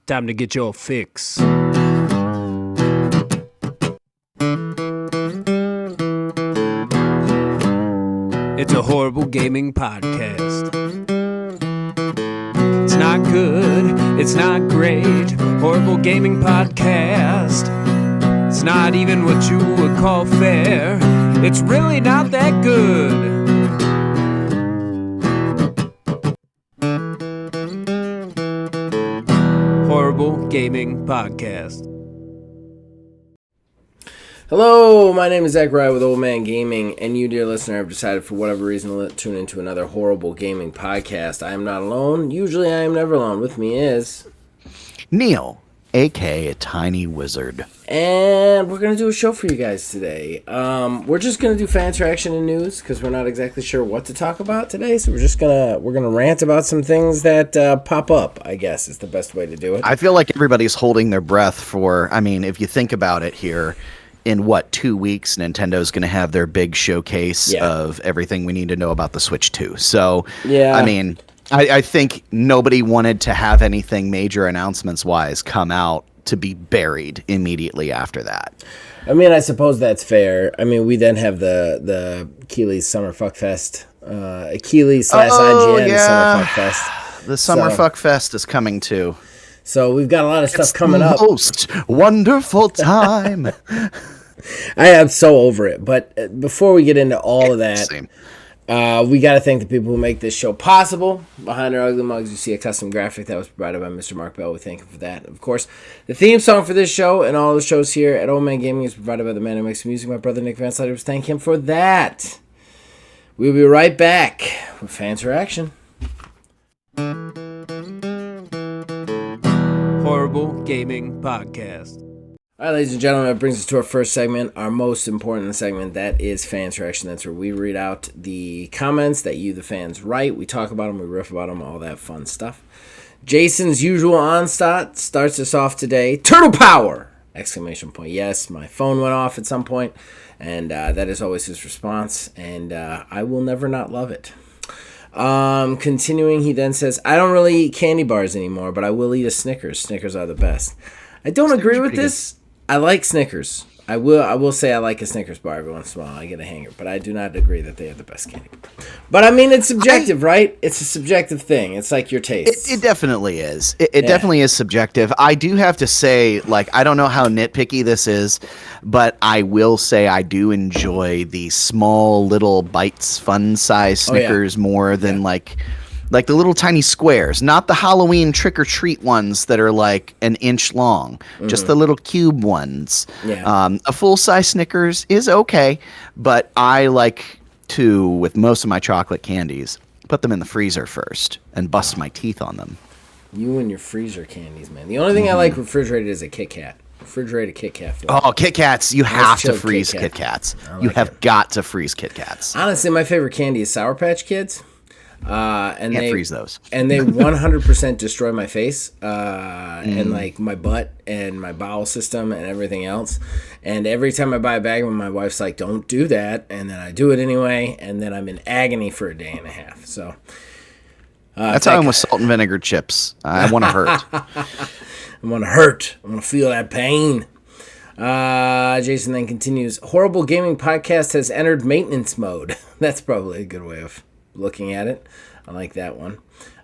Time to get your fix. It's a horrible gaming podcast. It's not good, it's not great. Horrible gaming podcast. It's not even what you would call fair. It's really not that good. Horrible Gaming Podcast. Hello, my name is Zach Wright with Old Man Gaming, and you, dear listener, have decided for whatever reason to tune into another Horrible Gaming Podcast. I am not alone. Usually I am never alone. With me is Neil, a.k.a. Tiny Wizard. And we're going to do a show for you guys today. We're just going to do fan interaction and news because we're not exactly sure what to talk about today. So we're gonna rant about some things that pop up, I guess is the best way to do it. I feel like everybody's holding their breath for, if you think about it here, in 2 weeks, Nintendo's going to have their big showcase of everything we need to know about the Switch 2. So, I think nobody wanted to have anything major announcements-wise come out to be buried immediately after that. I suppose that's fair. We then have the Achilles Summer Fuck Fest. Achilles / IGN Summer Fuck Fest. The Summer Fuck Fest is coming too. So we've got a lot of stuff coming up. Most wonderful time. I am so over it. But before we get into all of that, we got to thank the people who make this show possible. Behind our ugly mugs, you see a custom graphic that was provided by Mr. Mark Bell. We thank him for that. Of course, the theme song for this show and all the shows here at Old Man Gaming is provided by the man who makes the music, my brother Nick Van Slyter. Thank him for that. We'll be right back with fan interaction. Horrible Gaming Podcast. All right, ladies and gentlemen, that brings us to our first segment, our most important segment. That is fan interaction. That's where we read out the comments that you, the fans, write. We talk about them, we riff about them, all that fun stuff. Jason's usual onslaught starts us off today. Turtle power! Exclamation point. Yes, my phone went off at some point, and that is always his response, and I will never not love it. Continuing, he then says, I don't really eat candy bars anymore, but I will eat a Snickers. Snickers are the best. I don't agree with this. Good. I like Snickers. I will say I like a Snickers bar every once in a while. I get a hanger, but I do not agree that they are the best candy. But it's subjective, right? It's a subjective thing. It's like your taste. It definitely is. It definitely is subjective. I do have to say, I don't know how nitpicky this is, but I will say I do enjoy the small little bites, fun size Snickers more than like the little tiny squares, not the Halloween trick-or-treat ones that are an inch long, just the little cube ones. Yeah. A full-size Snickers is okay, but I like to, with most of my chocolate candies, put them in the freezer first and bust my teeth on them. You and your freezer candies, man. The only thing I like refrigerated is a Kit Kat. Refrigerated Kit Kat. Oh, Kit Kats. You have to freeze Kit Kats. You have got to freeze Kit Kats. Honestly, my favorite candy is Sour Patch Kids. And Can't freeze those. And they 100% destroy my face, and my butt and my bowel system and everything else. And every time I buy a bag of them, my wife's like, don't do that. And then I do it anyway. And then I'm in agony for a day and a half. So that's how I'm with salt and vinegar chips. I want to hurt. I want to hurt. I want to feel that pain. Jason then continues, Horrible Gaming Podcast has entered maintenance mode. That's probably a good way of looking at it. I like that one.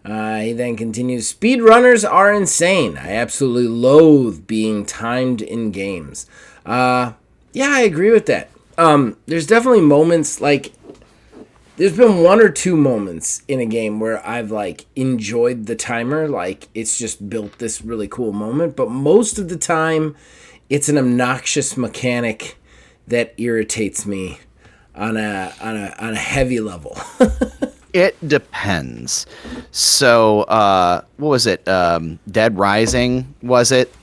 He then continues, speedrunners are insane. I absolutely loathe being timed in games. I agree with that. There's definitely moments, there's been one or two moments in a game where I've enjoyed the timer, it's just built this really cool moment, but most of the time it's an obnoxious mechanic that irritates me on a heavy level. It depends. So, what was it? Dead Rising, was it?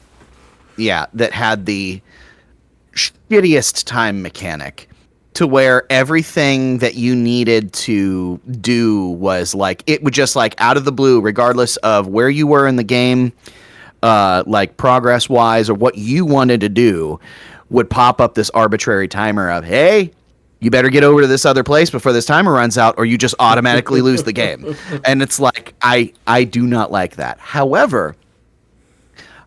Yeah, that had the shittiest time mechanic to where everything that you needed to do was it would just out of the blue, regardless of where you were in the game, progress wise or what you wanted to do, would pop up this arbitrary timer of, hey, you better get over to this other place before this timer runs out, or you just automatically lose the game. And it's I do not like that. However,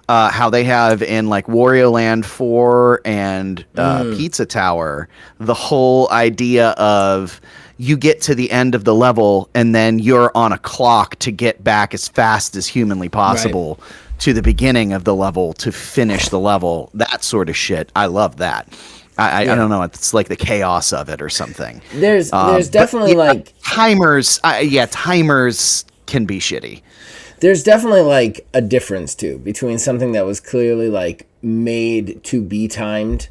how they have in like Wario Land 4 and Pizza Tower, the whole idea of you get to the end of the level and then you're on a clock to get back as fast as humanly possible to the beginning of the level to finish the level. That sort of shit. I love that. I don't know. It's like the chaos of it or something. There's definitely like timers. Timers can be shitty. There's definitely like a difference too between something that was clearly like made to be timed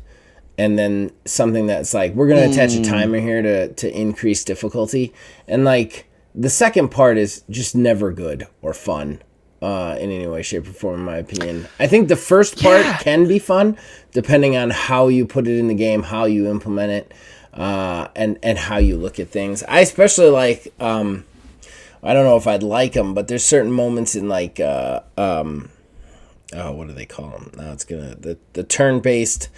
and then something that's like, we're going to attach a timer here to increase difficulty. And like the second part is just never good or fun in any way, shape, or form, in my opinion. I think the first part can be fun depending on how you put it in the game, how you implement it, and how you look at things. I especially like, I don't know if I'd like them, but there's certain moments in like, what do they call them? Now it's the turn-based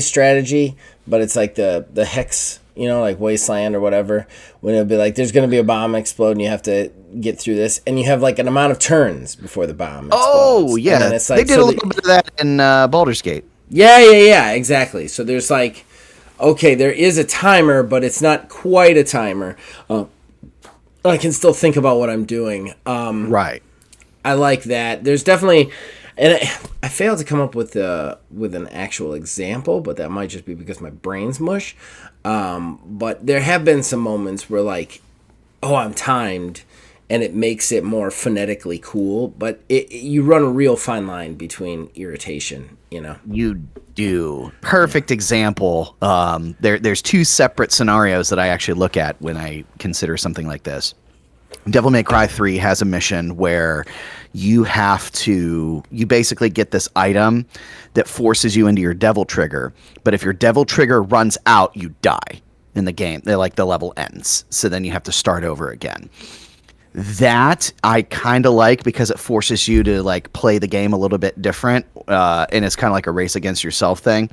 strategy, but it's like the hex, like Wasteland or whatever, when it'll be like, there's going to be a bomb explode and you have to get through this, and you have like an amount of turns before the bomb explodes. Oh, yeah. And then it's like, they did a little bit of that in Baldur's Gate. Yeah, exactly. So there's like, okay, there is a timer, but it's not quite a timer. I can still think about what I'm doing. Right. I like that. There's definitely, and I failed to come up with an actual example, but that might just be because my brain's mush. But there have been some moments where like, oh, I'm timed, and it makes it more phonetically cool. But you run a real fine line between irritation, You do. Perfect example. There's two separate scenarios that I actually look at when I consider something like this. Devil May Cry 3 has a mission where you basically get this item that forces you into your devil trigger. But if your devil trigger runs out, you die in the game. The level ends. So then you have to start over again. That I kind of like because it forces you to like play the game a little bit different, and it's kind of like a race against yourself thing.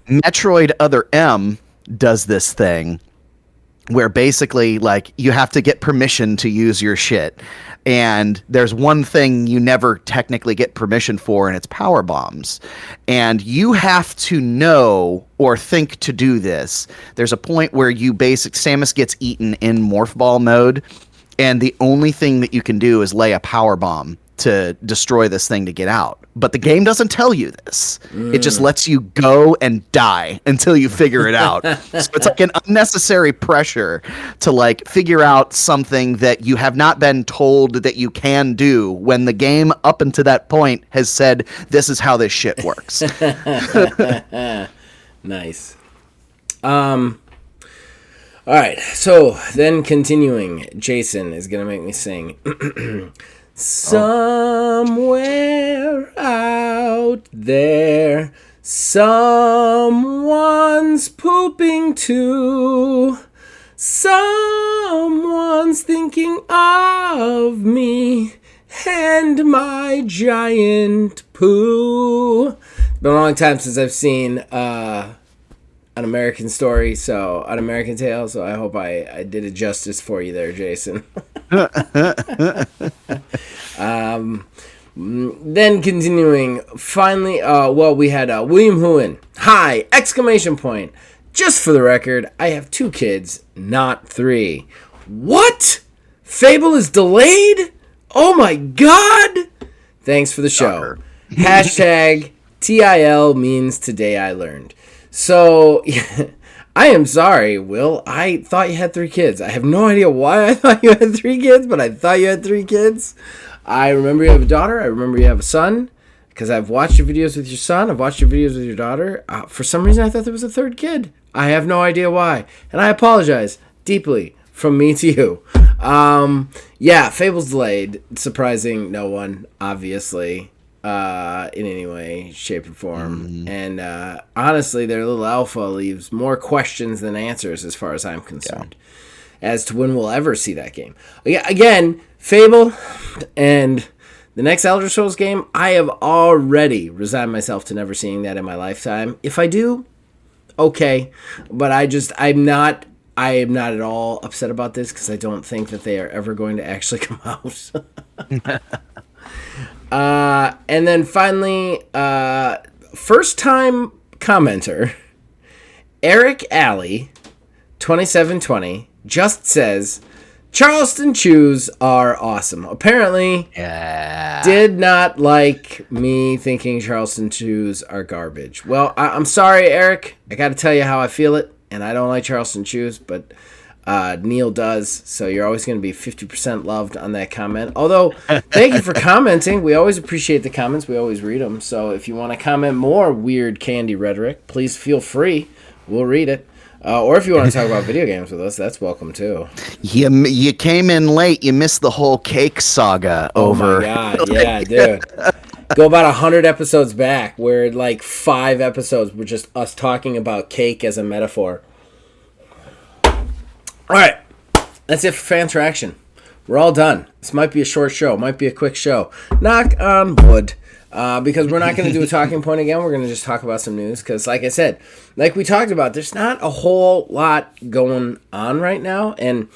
Metroid Other M does this thing where basically like you have to get permission to use your shit, and there's one thing you never technically get permission for, and it's power bombs, and you have to know or think to do this. There's a point where Samus gets eaten in morph ball mode, and the only thing that you can do is lay a power bomb to destroy this thing to get out. But the game doesn't tell you this. It just lets you go and die until you figure it out. So it's like an unnecessary pressure to like figure out something that you have not been told that you can do when the game up until that point has said, this is how this shit works. Nice. All right, so then continuing, Jason is going to make me sing. Somewhere out there, someone's pooping too. Someone's thinking of me and my giant poo. It's been a long time since I've seen An American Story, An American Tale, so I hope I did it justice for you there, Jason. Then continuing, finally, we had William Huin. Hi! Exclamation point. Just for the record, I have 2 kids, not 3. What? Fable is delayed? Oh my god! Thanks for the show. Hashtag TIL means today I learned. So, I am sorry, Will. I thought you had 3 kids. I have no idea why I thought you had 3 kids, but I thought you had 3 kids. I remember you have a daughter. I remember you have a son, because I've watched your videos with your son. I've watched your videos with your daughter. For some reason, I thought there was a 3rd kid. I have no idea why. And I apologize deeply from me to you. Fable's delayed. Surprising no one, obviously. In any way, shape, or form. And honestly, their little alpha leaves more questions than answers as far as I'm concerned as to when we'll ever see that game. Again, Fable and the next Elder Scrolls game, I have already resigned myself to never seeing that in my lifetime. If I do, okay. But I am not at all upset about this because I don't think that they are ever going to actually come out. And then finally, first time commenter, Eric Alley, 2720, just says, Charleston chews are awesome. Apparently, did not like me thinking Charleston chews are garbage. Well, I'm sorry, Eric. I got to tell you how I feel it, and I don't like Charleston chews, but Neil does, so you're always going to be 50% loved on that comment. Although, thank you for commenting. We always appreciate the comments. We always read them. So if you want to comment more weird candy rhetoric, please feel free. We'll read it. Or if you want to talk about video games with us, that's welcome too. You came in late. You missed the whole cake saga over. Oh my god, yeah, dude. Go about 100 episodes back, where like 5 episodes were just us talking about cake as a metaphor. All right, that's it for fan traction. We're all done. This might be a short show, might be a quick show. Knock on wood. Because we're not going to do a talking point again. We're going to just talk about some news. Because, like I said, like we talked about, there's not a whole lot going on right now. And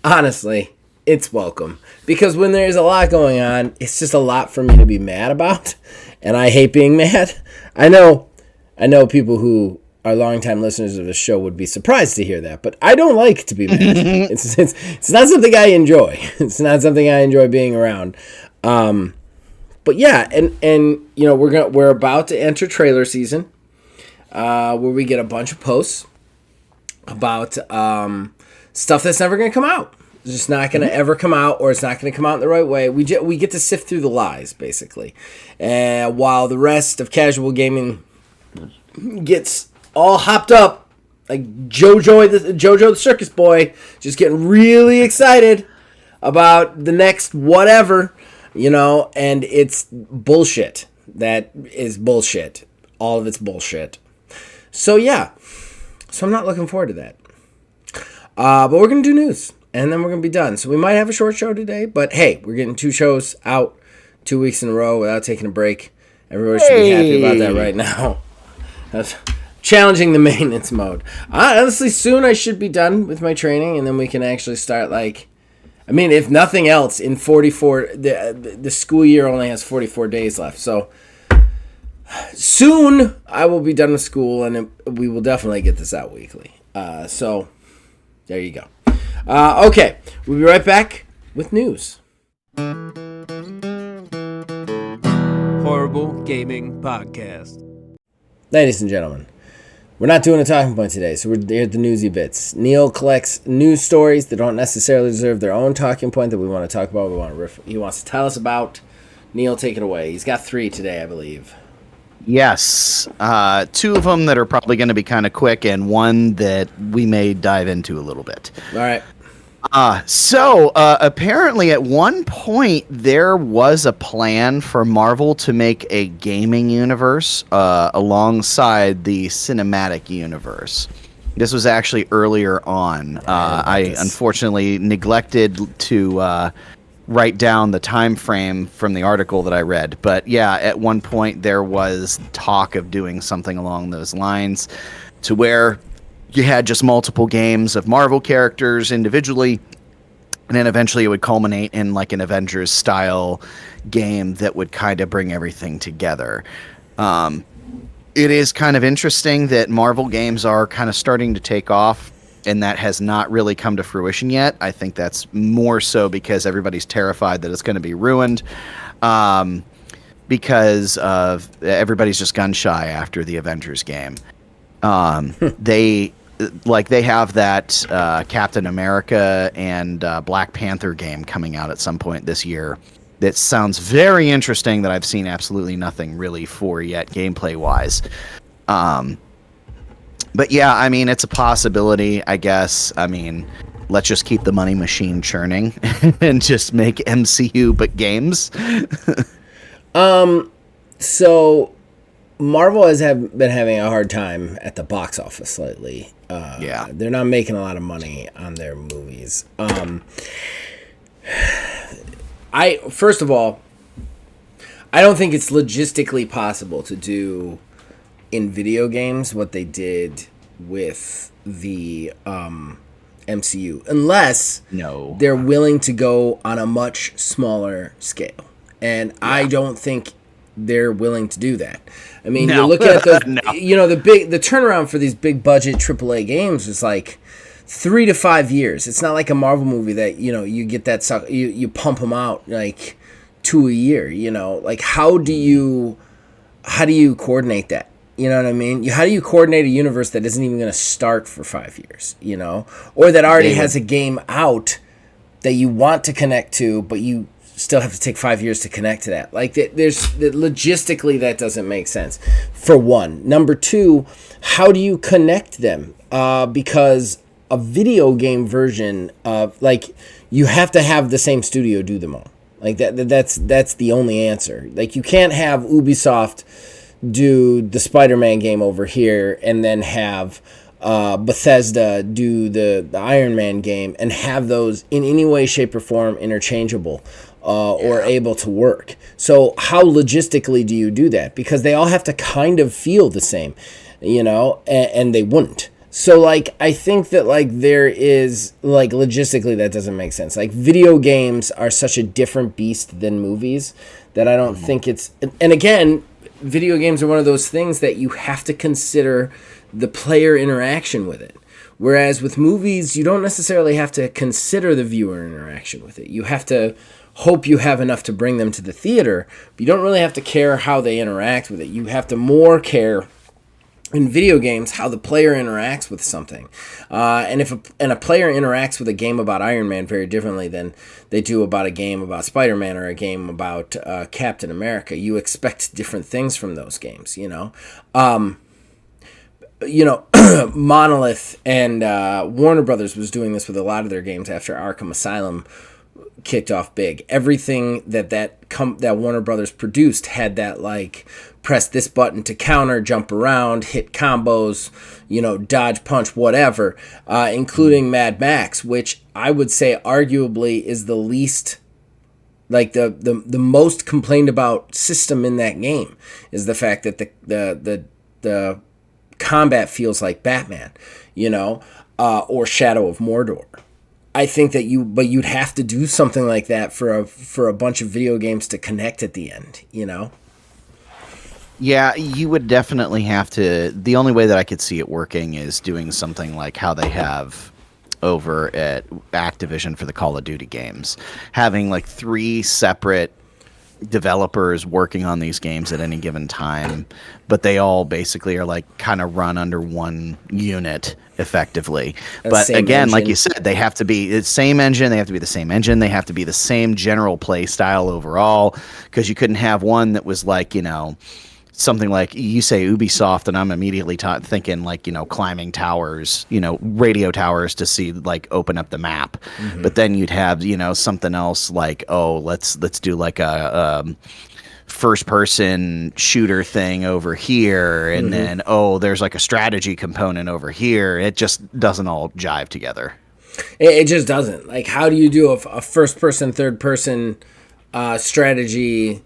honestly, it's welcome. Because when there's a lot going on, it's just a lot for me to be mad about. And I hate being mad. I know people who are longtime listeners of the show would be surprised to hear that. But I don't like to be mad. It's not something I enjoy. It's not something I enjoy being around. But yeah, and you know we're about to enter trailer season, where we get a bunch of posts about stuff that's never going to come out. It's just not going to ever come out, or it's not going to come out in the right way. We get to sift through the lies, basically, while the rest of casual gaming gets all hopped up, like JoJo the Circus Boy, just getting really excited about the next whatever. You know, and it's bullshit. That is bullshit. All of it's bullshit. So, yeah. So, I'm not looking forward to that. But we're going to do news. And then we're going to be done. So, we might have a short show today. But, hey, we're getting 2 shows out 2 weeks in a row without taking a break. Everybody should be happy about that right now. That's challenging the maintenance mode. Honestly, soon I should be done with my training. And then we can actually start, like... I mean, if nothing else, in 44, the school year only has 44 days left. So soon I will be done with school, and we will definitely get this out weekly. So there you go. Okay, we'll be right back with news. Horrible Gaming Podcast. Ladies and gentlemen, we're not doing a talking point today, so we're here at the newsy bits. Neil collects news stories that don't necessarily deserve their own talking point that we want to talk about. He wants to tell us about. Neil, take it away. He's got 3 today, I believe. Yes. 2 of them that are probably going to be kind of quick, and 1 that we may dive into a little bit. All right. So apparently at one point there was a plan for Marvel to make a gaming universe alongside the cinematic universe. This was actually earlier on. I unfortunately neglected to write down the time frame from the article that I read. But yeah, at one point there was talk of doing something along those lines, to where you had just multiple games of Marvel characters individually, and then eventually it would culminate in like an Avengers style game that would kind of bring everything together. It is kind of interesting that Marvel games are kind of starting to take off, and that has not really come to fruition yet. I think that's more so because everybody's terrified that it's going to be ruined, because of everybody's just gun shy after the Avengers game. They have that Captain America and Black Panther game coming out at some point this year that sounds very interesting, that I've seen absolutely nothing really for yet gameplay wise. But yeah, I mean, it's a possibility, I guess. I mean, let's just keep the money machine churning and just make MCU but games. So Marvel has been having a hard time at the box office lately. Yeah. They're not making a lot of money on their movies. First of all, I don't think it's logistically possible to do in video games what they did with the MCU, unless they're willing to go on a much smaller scale. And I don't think they're willing to do that. I mean, No. you look at the No. the turnaround for these big budget AAA games is like 3 to 5 years. It's not like a Marvel movie that you get that you pump them out like 2 a year. Like how do you coordinate that? You know what I mean? How do you coordinate a universe that isn't even going to start for 5 years? Or that already has a game out that you want to connect to, but you still have to take 5 years to connect to that. Like logistically, that doesn't make sense. For one, number two, how do you connect them? Because a video game version of you have to have the same studio do them all. Like that's the only answer. Like you can't have Ubisoft do the Spider-Man game over here and then have Bethesda do the Iron Man game and have those in any way, shape, or form interchangeable or able to work. So how logistically do you do that? Because they all have to kind of feel the same, and they wouldn't. So, I think that, there is, logistically that doesn't make sense. Video games are such a different beast than movies that I don't think it's... And again, video games are one of those things that you have to consider the player interaction with it. Whereas with movies, you don't necessarily have to consider the viewer interaction with it. You have to hope you have enough to bring them to the theater, but you don't really have to care how they interact with it. You have to more care in video games how the player interacts with something. And if a player interacts with a game about Iron Man very differently than they do about a game about Spider-Man or a game about Captain America, you expect different things from those games, Monolith and Warner Brothers was doing this with a lot of their games after Arkham Asylum kicked off big. Everything that Warner Brothers produced had that press this button to counter, jump around, hit combos, dodge, punch, whatever, including Mad Max, which I would say arguably is the least, the most complained about system in that game is the fact that the combat feels like Batman, or Shadow of Mordor. I think that you'd have to do something like that for a bunch of video games to connect at the end, Yeah, you would definitely have to. The only way that I could see it working is doing something like how they have over at Activision for the Call of Duty games, having 3 separate developers working on these games at any given time, but they all basically are kind of run under one unit effectively. But again, like you said, they have to be the same engine, they have to be the same engine, they have to be the same general play style overall, because you couldn't have one that was something like you say Ubisoft, and I'm immediately thinking climbing towers, radio towers to see open up the map. Mm-hmm. But then you'd have something else let's do a first person shooter thing over here, and then there's a strategy component over here. It just doesn't all jive together. It just doesn't. How do you do a first person, third person strategy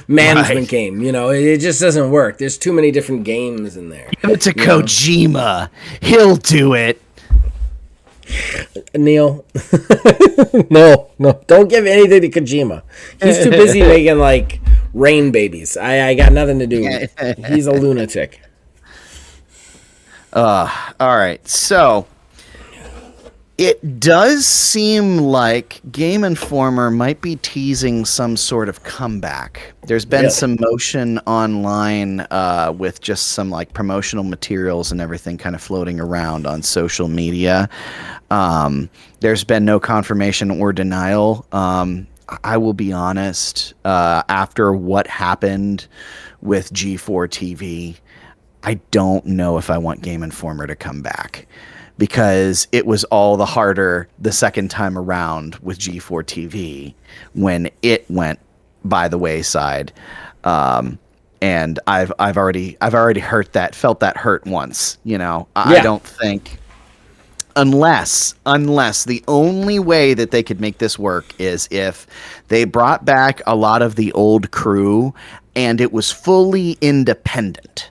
management game? It just doesn't work. There's too many different games in there. Give it to Kojima. He'll do it. Neil, no, don't give anything to Kojima. He's too busy making rain babies. I got nothing to do with it. He's a lunatic. All right, so it does seem like Game Informer might be teasing some sort of comeback. There's been some motion online with just some promotional materials and everything kind of floating around on social media. There's been no confirmation or denial. I will be honest, after what happened with G4 TV, I don't know if I want Game Informer to come back, because it was all the harder the second time around with G4 TV when it went by the wayside. And I've already felt that hurt once, I don't think, unless the only way that they could make this work is if they brought back a lot of the old crew and it was fully independent.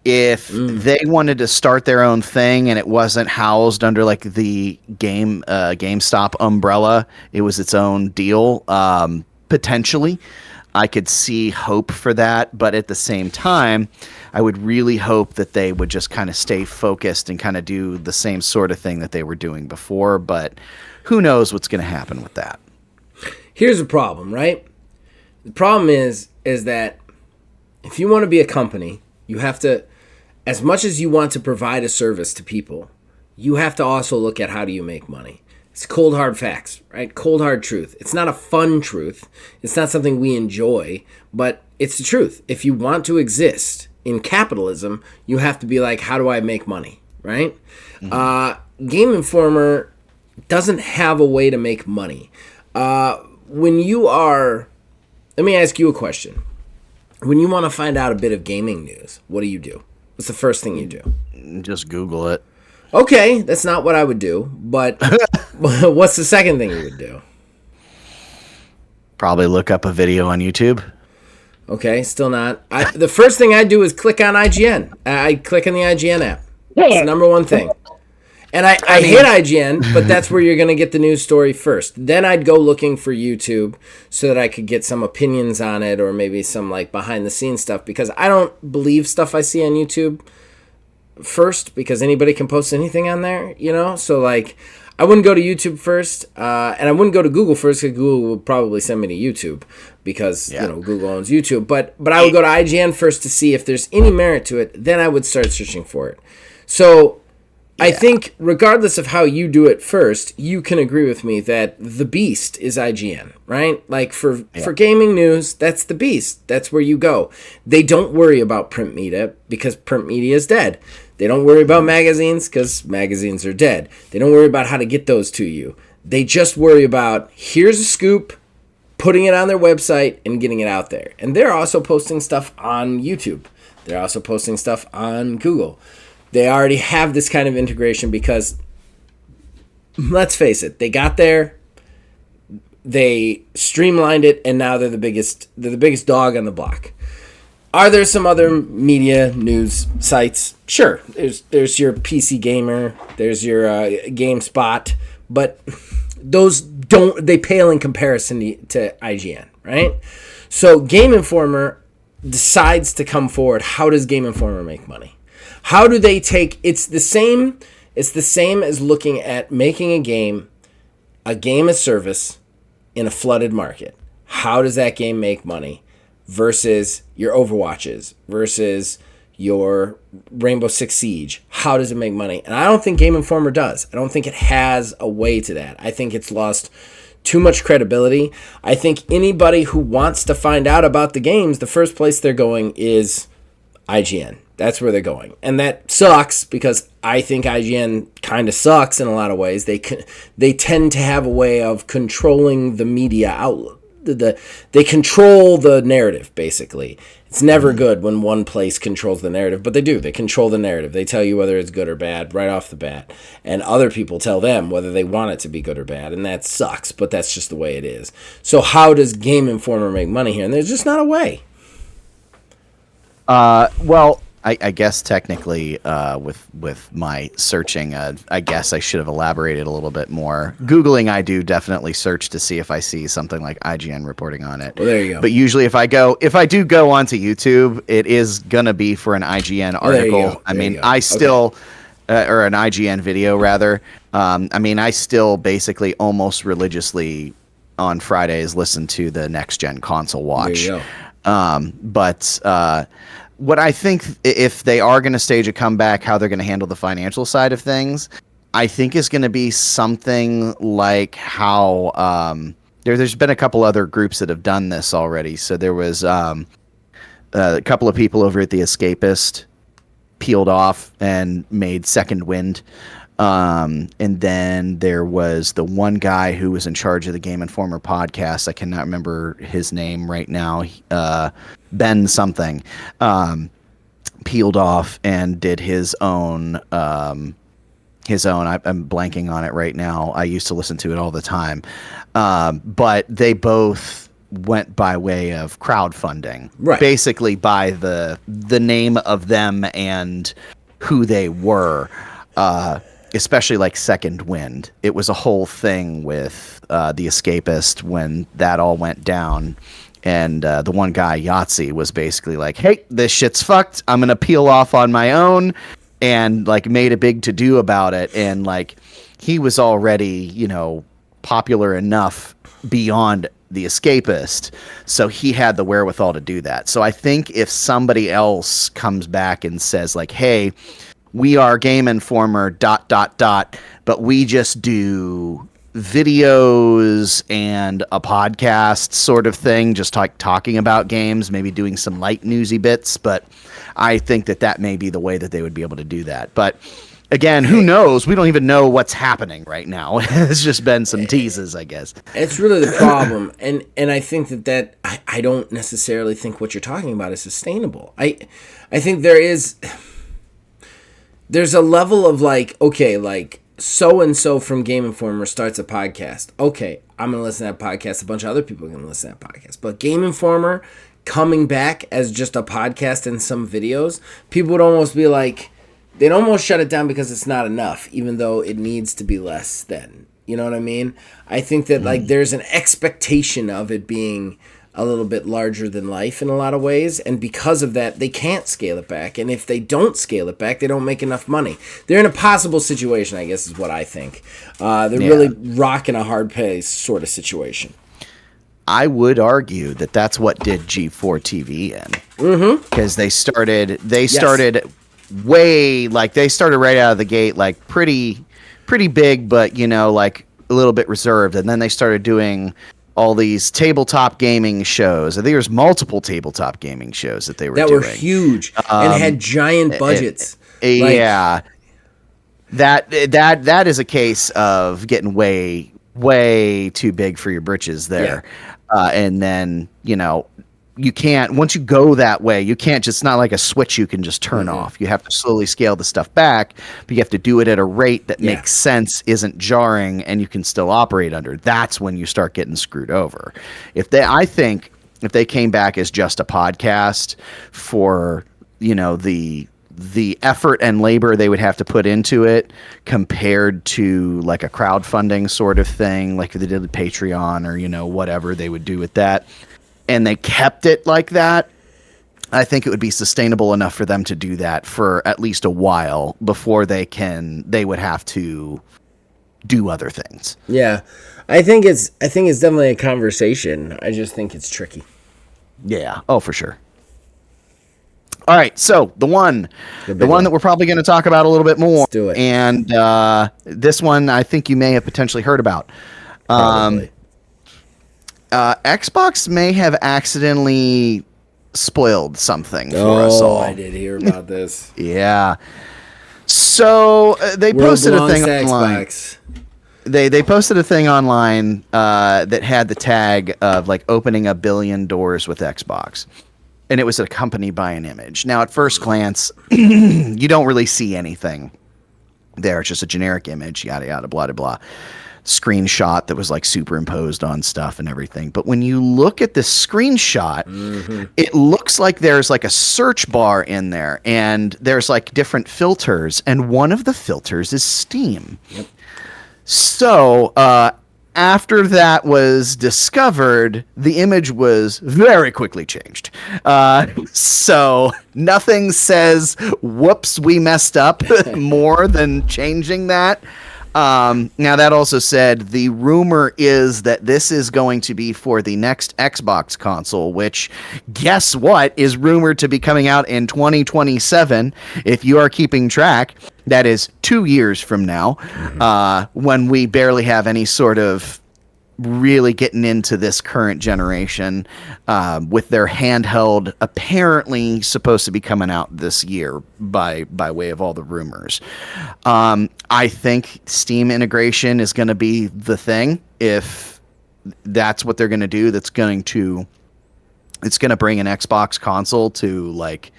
If they wanted to start their own thing and it wasn't housed under like the GameStop umbrella, it was its own deal. Potentially, I could see hope for that, but at the same time, I would really hope that they would just kind of stay focused and kind of do the same sort of thing that they were doing before. But who knows what's going to happen with that? Here's the problem, right? The problem is that if you want to be a company, you have to, as much as you want to provide a service to people, you have to also look at how do you make money. It's cold hard facts, right? Cold hard truth. It's not a fun truth. It's not something we enjoy, but it's the truth. If you want to exist in capitalism, you have to be like, how do I make money, right? Game Informer doesn't have a way to make money. When you are, let me ask you a question. When you want to find out a bit of gaming news, what do? What's the first thing you do? Just Google it. Okay, that's not what I would do, but what's the second thing you would do? Probably look up a video on YouTube. Okay, still not. The first thing I do is click on IGN. I click on the IGN app. That's the number one thing. And I hate IGN, but that's where you're going to get the news story first. Then I'd go looking for YouTube so that I could get some opinions on it or maybe some like behind the scenes stuff, because I don't believe stuff I see on YouTube first, because anybody can post anything on there, you know? So like I wouldn't go to YouTube first, and I wouldn't go to Google first, because Google would probably send me to YouTube because you know Google owns YouTube. But I would go to IGN first to see if there's any merit to it. Then I would start searching for it. So I think regardless of how you do it first, you can agree with me that the beast is IGN, right? Like for gaming news, that's the beast. That's where you go. They don't worry about print media because print media is dead. They don't worry about magazines because magazines are dead. They don't worry about how to get those to you. They just worry about, here's a scoop, putting it on their website and getting it out there. And they're also posting stuff on YouTube. They're also posting stuff on Google. They already have this kind of integration because, let's face it, they got there, they streamlined it, and now they're the biggest dog on the block. Are there some other media news sites? Sure. There's your PC Gamer, there's your GameSpot, but they pale in comparison to IGN, right? So Game Informer decides to come forward. How does Game Informer make money? How do they take, it's the same as looking at making a game as service in a flooded market. How does that game make money versus your Overwatches, versus your Rainbow Six Siege? How does it make money? And I don't think Game Informer does. I don't think it has a way to that. I think it's lost too much credibility. I think anybody who wants to find out about the games, the first place they're going is IGN. That's where they're going. And that sucks because I think IGN kind of sucks in a lot of ways. They tend to have a way of controlling the media outlet. They control the narrative, basically. It's never good when one place controls the narrative, but they do. They control the narrative. They tell you whether it's good or bad right off the bat. And other people tell them whether they want it to be good or bad. And that sucks, but that's just the way it is. So how does Game Informer make money here? And there's just not a way. Well, I guess technically with my searching, I guess I should have elaborated a little bit more. Googling, I do definitely search to see if I see something like IGN reporting on it. Well, there you go. But usually if I do go onto YouTube, it is going to be for an IGN article. I mean, I still, or an IGN video rather. I mean, I still basically almost religiously on Fridays listen to the Next Gen Console Watch. There you go. But what I think, if they are going to stage a comeback, how they're going to handle the financial side of things, I think is going to be something like how there's been a couple other groups that have done this already. So there was a couple of people over at The Escapist peeled off and made Second Wind. And then there was the one guy who was in charge of the Game Informer podcast. I cannot remember his name right now. Ben something, peeled off and did his own. I'm blanking on it right now. I used to listen to it all the time. But they both went by way of crowdfunding, Right. basically by the name of them and who they were, especially like Second Wind. It was a whole thing with The Escapist when that all went down. And the one guy, Yahtzee, was basically like, hey, this shit's fucked. I'm going to peel off on my own, and like made a big to-do about it. And like he was already, popular enough beyond The Escapist, so he had the wherewithal to do that. So I think if somebody else comes back and says like, hey, we are Game Informer ... but we just do videos and a podcast sort of thing, just like talking about games, maybe doing some light newsy bits, but I think that may be the way that they would be able to do that. But again, who knows? We don't even know what's happening right now. It's just been some teases, I guess. It's really the problem, and I think that I don't necessarily think what you're talking about is sustainable. I think there's a level of like, okay, like so and so from Game Informer starts a podcast. Okay, I'm gonna listen to that podcast. A bunch of other people are gonna listen to that podcast. But Game Informer coming back as just a podcast and some videos, people would almost be like, they'd almost shut it down because it's not enough, even though it needs to be less than. You know what I mean? I think that like there's an expectation of it being a little bit larger than life in a lot of ways, and because of that, they can't scale it back. And if they don't scale it back, they don't make enough money. They're in a possible situation, I guess, is what I think. They're really rocking a hard place sort of situation. I would argue that that's what did G4 TV in, because they started way, like they started right out of the gate, like pretty big, but like a little bit reserved, and then they started doing all these tabletop gaming shows. I think there's multiple tabletop gaming shows that they were doing. Were huge and had giant budgets. Yeah, that is a case of getting way too big for your britches there. And then you can't, once you go that way, you can't just, not like a switch you can just turn off. You have to slowly scale the stuff back, but you have to do it at a rate that makes sense, isn't jarring, and you can still operate under. That's when you start getting screwed over. I think if they came back as just a podcast for, the effort and labor they would have to put into it compared to like a crowdfunding sort of thing, like if they did the Patreon or, whatever they would do with that, and they kept it like that, I think it would be sustainable enough for them to do that for at least a while before they would have to do other things. Yeah. I think it's definitely a conversation. I just think it's tricky. Yeah. Oh, for sure. All right, so the one that we're probably going to talk about a little bit more. Let's do it. And this one I think you may have potentially heard about. Probably. Xbox may have accidentally spoiled something for us all. I did hear about this. Yeah. So they posted a thing online. Xbox. They posted a thing online that had the tag of like opening 1 billion doors with Xbox. And it was accompanied by an image. Now, at first glance, you don't really see anything there. It's just a generic image, yada, yada, blah, blah, blah. Screenshot that was like superimposed on stuff and everything. But when you look at this screenshot, it looks like there's like a search bar in there. And there's like different filters. And one of the filters is Steam. Yep. So, after that was discovered, the image was very quickly changed. So nothing says, whoops, we messed up more than changing that. Now, that also said, the rumor is that this is going to be for the next Xbox console, which, guess what, is rumored to be coming out in 2027. If you are keeping track, that is 2 years from now, when we barely have any sort of really getting into this current generation, with their handheld apparently supposed to be coming out this year by way of all the rumors. I think Steam integration is going to be the thing. If that's what they're going to do, it's going to bring an Xbox console to like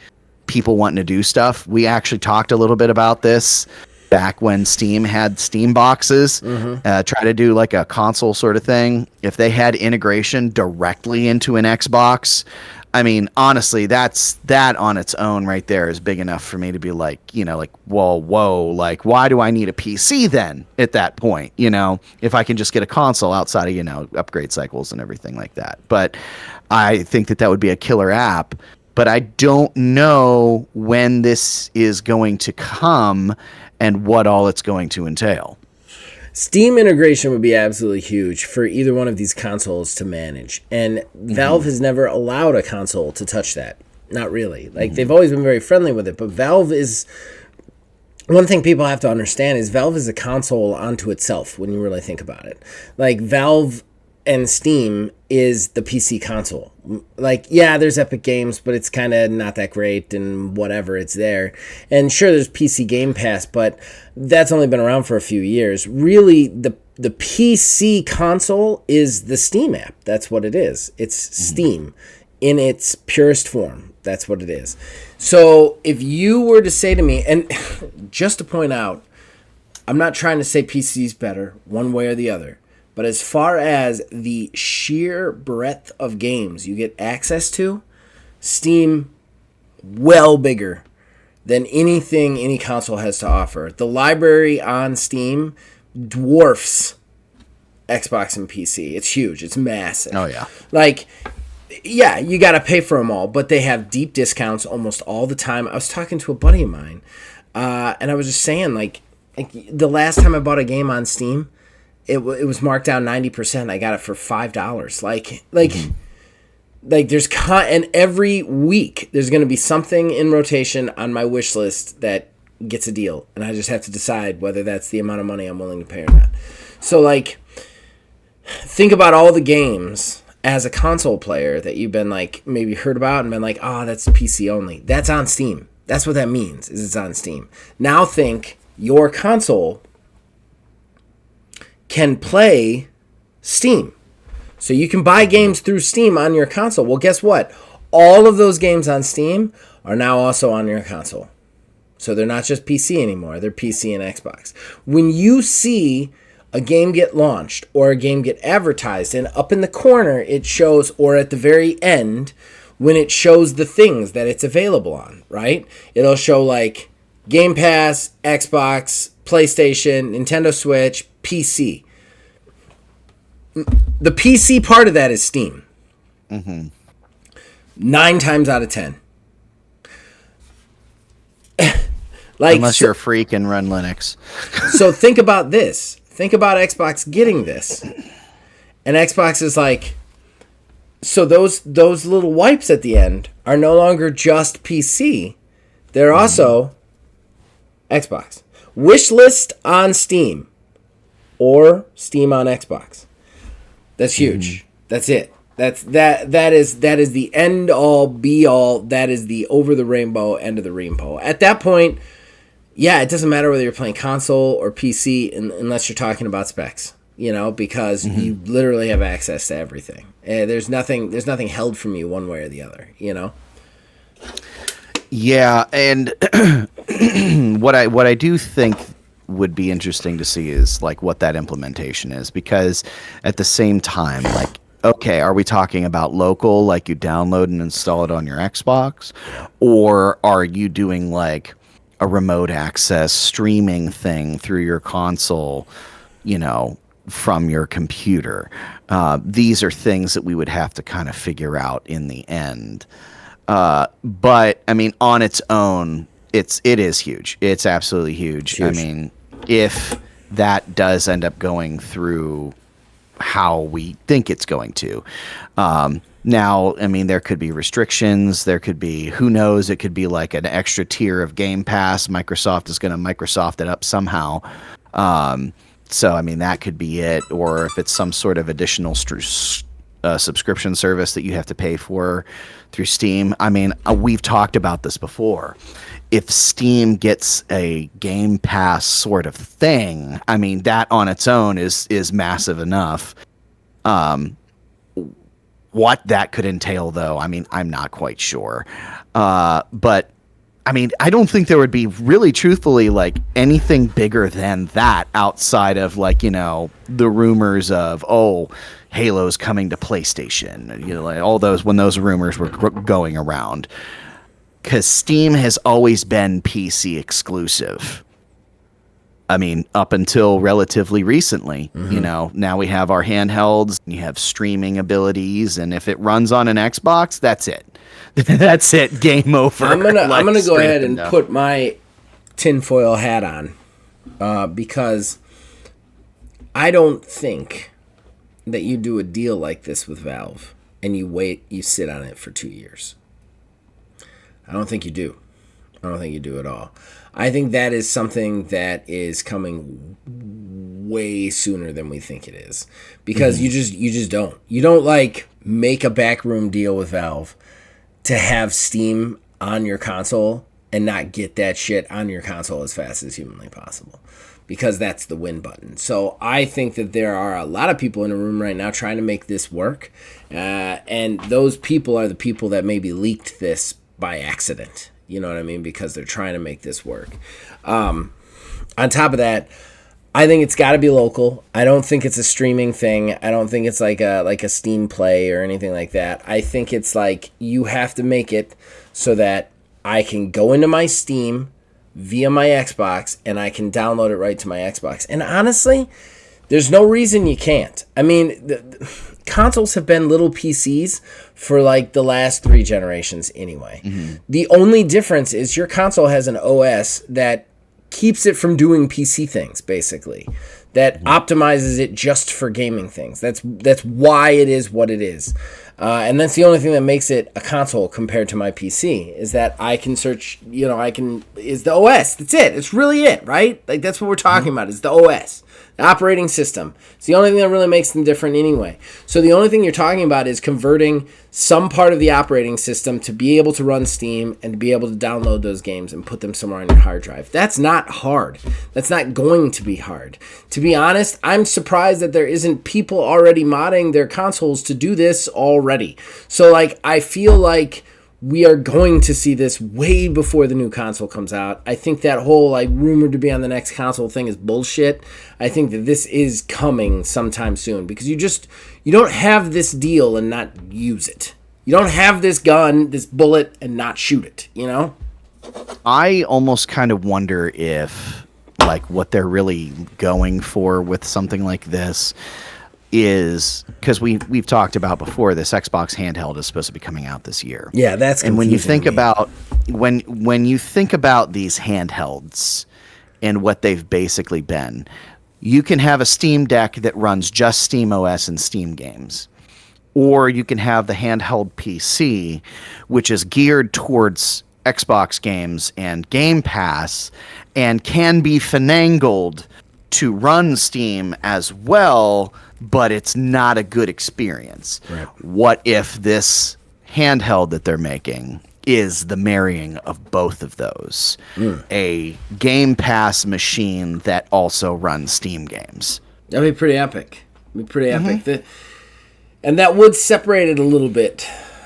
people wanting to do stuff. We actually talked a little bit about this back when Steam had Steam boxes, try to do like a console sort of thing. If they had integration directly into an Xbox, I mean, honestly, that on its own right there is big enough for me to be like, like, whoa, like, why do I need a PC then at that point? If I can just get a console outside of, upgrade cycles and everything like that. But I think that would be a killer app. But I don't know when this is going to come and what all it's going to entail. Steam integration would be absolutely huge for either one of these consoles to manage. And Valve has never allowed a console to touch that. Not really. Like, they've always been very friendly with it. But Valve is... One thing people have to understand is Valve is a console unto itself when you really think about it. Like, Valve and Steam is the PC console. Like, yeah, there's Epic Games, but it's kind of not that great and whatever, it's there. And sure, there's PC Game Pass, but that's only been around for a few years. Really, the PC console is the Steam app. That's what it is. It's Steam in its purest form. That's what it is. So if you were to say to me, and just to point out, I'm not trying to say PC's better one way or the other. But as far as the sheer breadth of games you get access to, Steam, well bigger than anything any console has to offer. The library on Steam dwarfs Xbox and PC. It's huge. It's massive. Oh, yeah. Like, yeah, you got to pay for them all, but they have deep discounts almost all the time. I was talking to a buddy of mine, and I was just saying, like the last time I bought a game on Steam, it was marked down 90%. I got it for $5. Like there's and every week there's going to be something in rotation on my wish list that gets a deal, and I just have to decide whether that's the amount of money I'm willing to pay or not. So, like, think about all the games as a console player that you've been, like, maybe heard about and been like, oh, that's PC only. That's on Steam. That's what that means, is it's on Steam. Now think your console can play Steam. So you can buy games through Steam on your console. Well, guess what? All of those games on Steam are now also on your console. So they're not just PC anymore. They're PC and Xbox. When you see a game get launched or a game get advertised, and up in the corner it shows, or at the very end, when it shows the things that it's available on, right? It'll show like Game Pass, Xbox, PlayStation, Nintendo Switch, PC. The PC part of that is Steam. 9 times out of 10. Unless you're a freak and run Linux. So think about this. Think about Xbox getting this. And Xbox is like, so those little wipes at the end are no longer just PC. They're also Xbox. Wish list on Steam or Steam on Xbox. That's huge. That's it. That is the end all be all. That is the over the rainbow end of the rainbow. At that point, yeah, it doesn't matter whether you're playing console or PC unless you're talking about specs, because you literally have access to everything. There's nothing held from you one way or the other, Yeah, and what I do think would be interesting to see is like what that implementation is, because at the same time, like, okay, are we talking about local, like you download and install it on your Xbox, or are you doing like a remote access streaming thing through your console, from your computer? These are things that we would have to kind of figure out in the end. But I mean, on its own, it is huge. It's absolutely huge. I mean, if that does end up going through how we think it's going to. Now, I mean, there could be restrictions. There could be, who knows, it could be like an extra tier of Game Pass. Microsoft is going to Microsoft it up somehow. So, I mean, that could be it. Or if it's some sort of additional subscription service that you have to pay for through Steam. I mean, we've talked about this before. If Steam gets a Game Pass sort of thing, I mean, that on its own is massive enough. What that could entail, though, I mean, I'm not quite sure. But I mean, I don't think there would be really truthfully like anything bigger than that outside of like, the rumors of, Halo's coming to PlayStation, like all those, when those rumors were going around. Because Steam has always been PC exclusive. I mean, up until relatively recently, now we have our handhelds, you have streaming abilities, and if it runs on an Xbox, that's it. That's it. Game over. I'm gonna go ahead and put my tinfoil hat on, because I don't think that you do a deal like this with Valve and you sit on it for 2 years. I don't think you do. I don't think you do at all. I think that is something that is coming way sooner than we think it is, because you just don't. You don't like make a backroom deal with Valve to have Steam on your console and not get that shit on your console as fast as humanly possible, because that's the win button. So I think that there are a lot of people in the room right now trying to make this work, and those people are the people that maybe leaked this by accident. You know what I mean? Because they're trying to make this work. On top of that, I think it's got to be local. I don't think it's a streaming thing. I don't think it's like a Steam Play or anything like that. I think it's like you have to make it so that I can go into my Steam via my Xbox and I can download it right to my Xbox. And honestly, there's no reason you can't. I mean, the consoles have been little PCs for like the last 3 generations anyway. The only difference is your console has an OS that keeps it from doing PC things, basically, that optimizes it just for gaming things. That's why it is what it is. And that's the only thing that makes it a console compared to my PC, is that I can search, is the OS. That's it. It's really it, right? Like, that's what we're talking about, is the OS. The operating system. It's the only thing that really makes them different anyway. So the only thing you're talking about is converting some part of the operating system to be able to run Steam and to be able to download those games and put them somewhere on your hard drive. That's not hard. That's not going to be hard. To be honest, I'm surprised that there isn't people already modding their consoles to do this already. So, like, I feel like we are going to see this way before the new console comes out. I think that whole like rumored to be on the next console thing is bullshit. I think that this is coming sometime soon, because you don't have this deal and not use it. You don't have this gun, this bullet, and not shoot it, I almost kind of wonder if like what they're really going for with something like this is, because we've talked about before, this Xbox handheld is supposed to be coming out this year. Yeah, that's confusing. And when you think about when you think about these handhelds and what they've basically been, you can have a Steam Deck that runs just Steam OS and Steam games, or you can have the handheld PC, which is geared towards Xbox games and Game Pass, and can be finagled to run Steam as well, but it's not a good experience. Right. What if this handheld that they're making is the marrying of both of those? A Game Pass machine that also runs Steam games. That'd be pretty epic. And that would separate it a little bit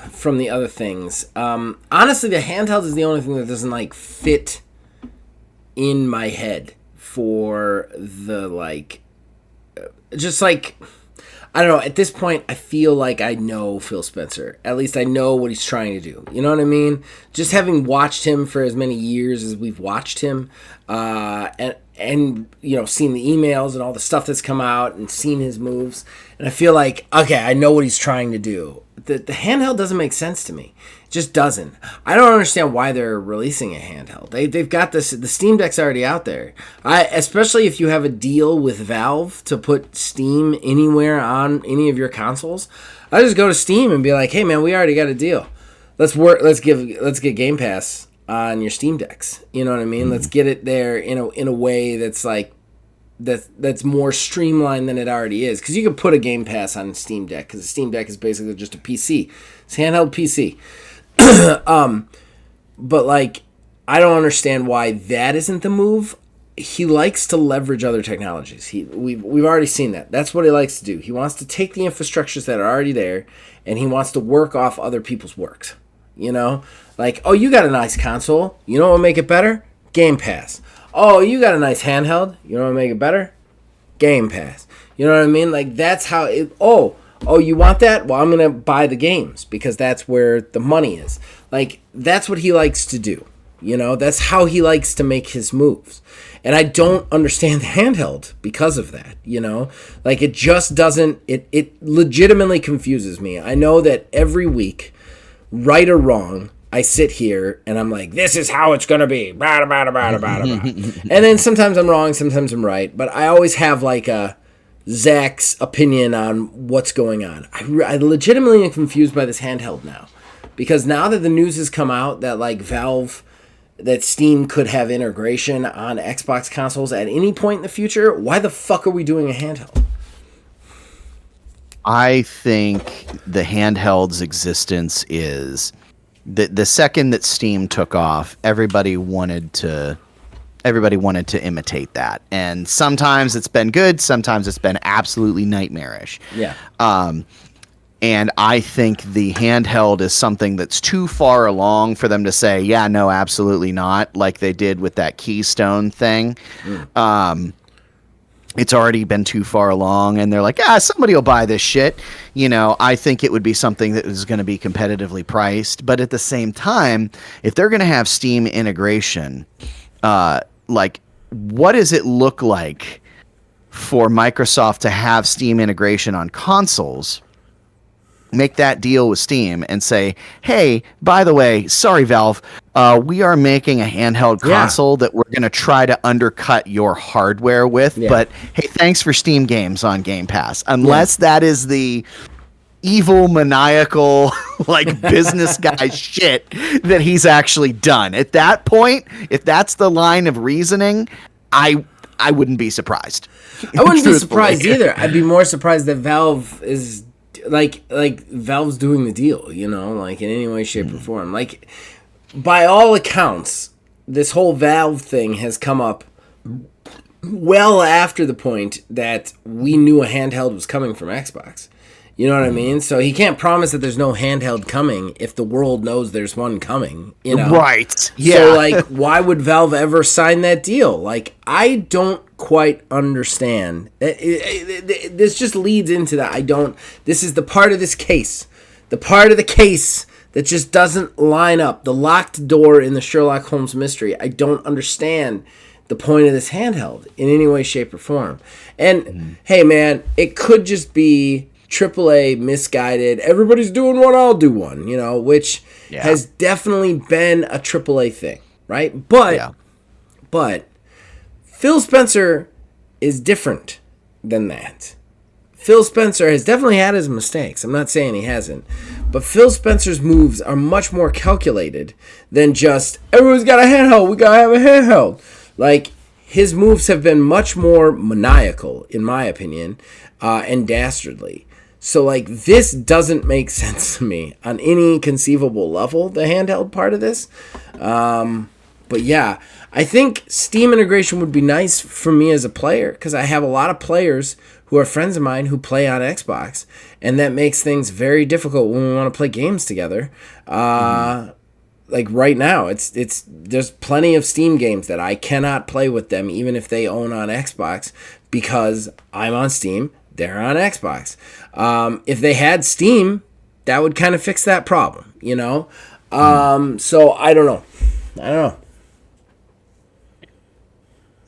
from the other things. Honestly, the handheld is the only thing that doesn't like fit in my head for the like, just like, I don't know, at this point I feel like I know Phil Spencer. At least I know what he's trying to do. You know what I mean? Just having watched him for as many years as we've watched him, and seen the emails and all the stuff that's come out and seen his moves, and I feel like, okay, I know what he's trying to do. The handheld doesn't make sense to me. It just doesn't. I don't understand why they're releasing a handheld. They've got this. The Steam Deck's already out there. Especially if you have a deal with Valve to put Steam anywhere on any of your consoles. I just go to Steam and be like, hey man, we already got a deal. Let's get Game Pass on your Steam Decks. You know what I mean? Let's get it there in a way that's like that's more streamlined than it already is, because you can put a Game Pass on Steam Deck, because the Steam Deck is basically just a PC. It's a handheld PC. But like, I don't understand why that isn't the move. He likes to leverage other technologies. We've already seen that. That's what he likes to do. He wants to take the infrastructures that are already there, and he wants to work off other people's works. you know? Like, oh, you got a nice console. You know what will make it better? Game Pass. Oh, you got a nice handheld. You know what will make it better? Game Pass. You know what I mean? Like, that's how it... Oh, you want that? Well, I'm going to buy the games because that's where the money is. Like, that's what he likes to do. You know, that's how he likes to make his moves. And I don't understand the handheld because of that, you know? Like, it just doesn't... It legitimately confuses me. I know that every week, right or wrong, I sit here and I'm like, this is how it's going to be. Bada, bada, bada, bada, bada. And then sometimes I'm wrong, sometimes I'm right. But I always have, like, a Zach's opinion on what's going on. I legitimately am confused by this handheld now. Because now that the news has come out that, like, that Steam could have integration on Xbox consoles at any point in the future, why the fuck are we doing a handheld? I think the handheld's existence is the second that Steam took off, everybody wanted to imitate that. And sometimes it's been good, sometimes it's been absolutely nightmarish. Yeah. And I think the handheld is something that's too far along for them to say, yeah, no, absolutely not, like they did with that Keystone thing. It's already been too far along, and they're like, somebody will buy this shit. You know, I think it would be something that is going to be competitively priced. But at the same time, if they're going to have Steam integration, like, what does it look like for Microsoft to have Steam integration on consoles? Make that deal with Steam and say, hey, by the way, sorry, Valve, we are making a handheld console that we're going to try to undercut your hardware with. Yeah. But, hey, thanks for Steam games on Game Pass. Unless that is the evil, maniacal, like, business guy shit that he's actually done. At that point, if that's the line of reasoning, I wouldn't be surprised. I wouldn't be surprised either. I'd be more surprised that Valve is... Like Valve's doing the deal, you know, like in any way, shape, or form. Like, by all accounts, this whole Valve thing has come up well after the point that we knew a handheld was coming from Xbox. You know what I mean? So he can't promise that there's no handheld coming if the world knows there's one coming, you know? Right. Yeah. So, like, why would Valve ever sign that deal? Like, I don't quite understand. This just leads into that. This is the part of this case. The part of the case that just doesn't line up. The locked door in the Sherlock Holmes mystery. I don't understand the point of this handheld in any way, shape, or form. And, hey, man, it could just be AAA misguided. Everybody's doing one, I'll do one, you know, which has definitely been a AAA thing, right? But Phil Spencer is different than that. Phil Spencer has definitely had his mistakes. I'm not saying he hasn't. But Phil Spencer's moves are much more calculated than just, everyone's got a handheld, we gotta have a handheld. Like, his moves have been much more maniacal, in my opinion, and dastardly. So, like, this doesn't make sense to me on any conceivable level, the handheld part of this. But, yeah, I think Steam integration would be nice for me as a player because I have a lot of players who are friends of mine who play on Xbox, and that makes things very difficult when we want to play games together. Like, right now, there's plenty of Steam games that I cannot play with them, even if they own on Xbox, because I'm on Steam. They're on Xbox. If they had Steam, that would kind of fix that problem, you know? So I don't know.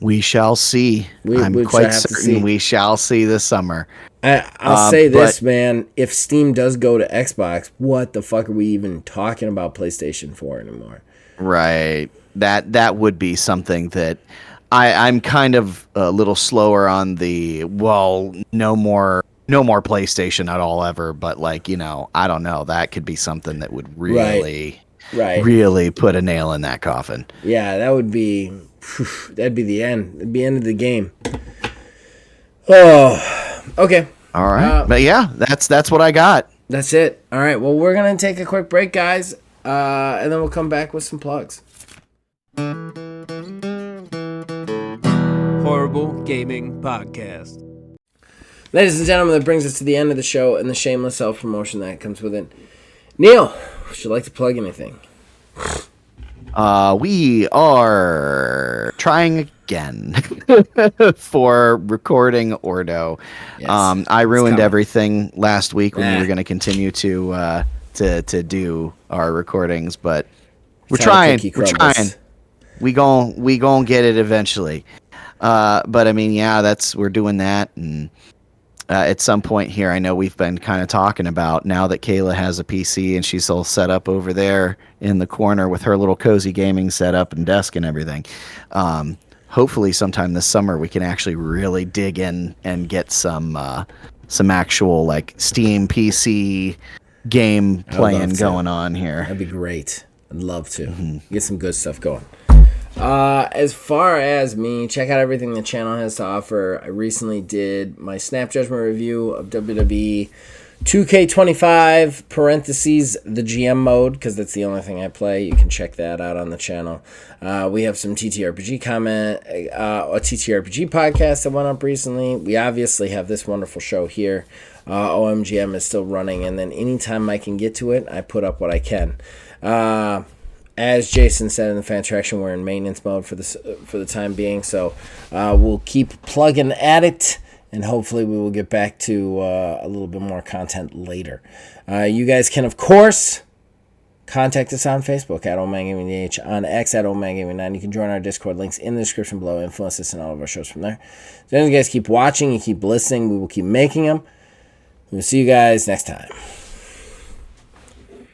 We shall see. I'm quite certain we shall see this summer. I'll say this, man. If Steam does go to Xbox, what the fuck are we even talking about PlayStation 4 anymore? Right. That would be something that... I'm kind of a little slower on the, no more PlayStation at all ever, but, like, you know, I don't know. That could be something that would really put a nail in that coffin. Yeah, that'd be the end. It'd be the end of the game. Oh, okay. All right. But yeah, that's what I got. That's it. All right. Well, we're going to take a quick break, guys, and then we'll come back with some plugs. Horrible Gaming Podcast. Ladies and gentlemen, that brings us to the end of the show and the shameless self-promotion that comes with it. Neil, Would you like to plug anything? We are trying again for recording Ordo. Yes, I ruined coming. everything last week when we Nah. were going to continue to do our recordings, but we're That's how the trying. cookie We're crumbles. trying. We gon' get it eventually. But I mean, yeah, we're doing that, and at some point here, I know we've been kind of talking about now that Kayla has a PC and she's all set up over there in the corner with her little cozy gaming setup and desk and everything. Hopefully, sometime this summer we can actually really dig in and get some actual like Steam PC game playing going on here. That'd be great. I'd love to get some good stuff going. As far as me, check out everything the channel has to offer. I recently did my Snap Judgment review of WWE 2K25 parentheses the GM mode, because that's the only thing I play. You can check that out on the channel. We have some TTRPG comment, a TTRPG podcast that went up recently. We obviously have this wonderful show here. OMGM is still running, and then anytime I can get to it, I put up what I can. As Jason said in the fan traction, we're in maintenance mode for the time being, so we'll keep plugging at it, and hopefully we will get back to a little bit more content later. You guys can, of course, contact us on Facebook at OldManGamingDH, on X at OldManGaming9. You can join our Discord, links in the description below. Influence us in all of our shows from there. So as you guys keep watching and keep listening, we will keep making them. We'll see you guys next time.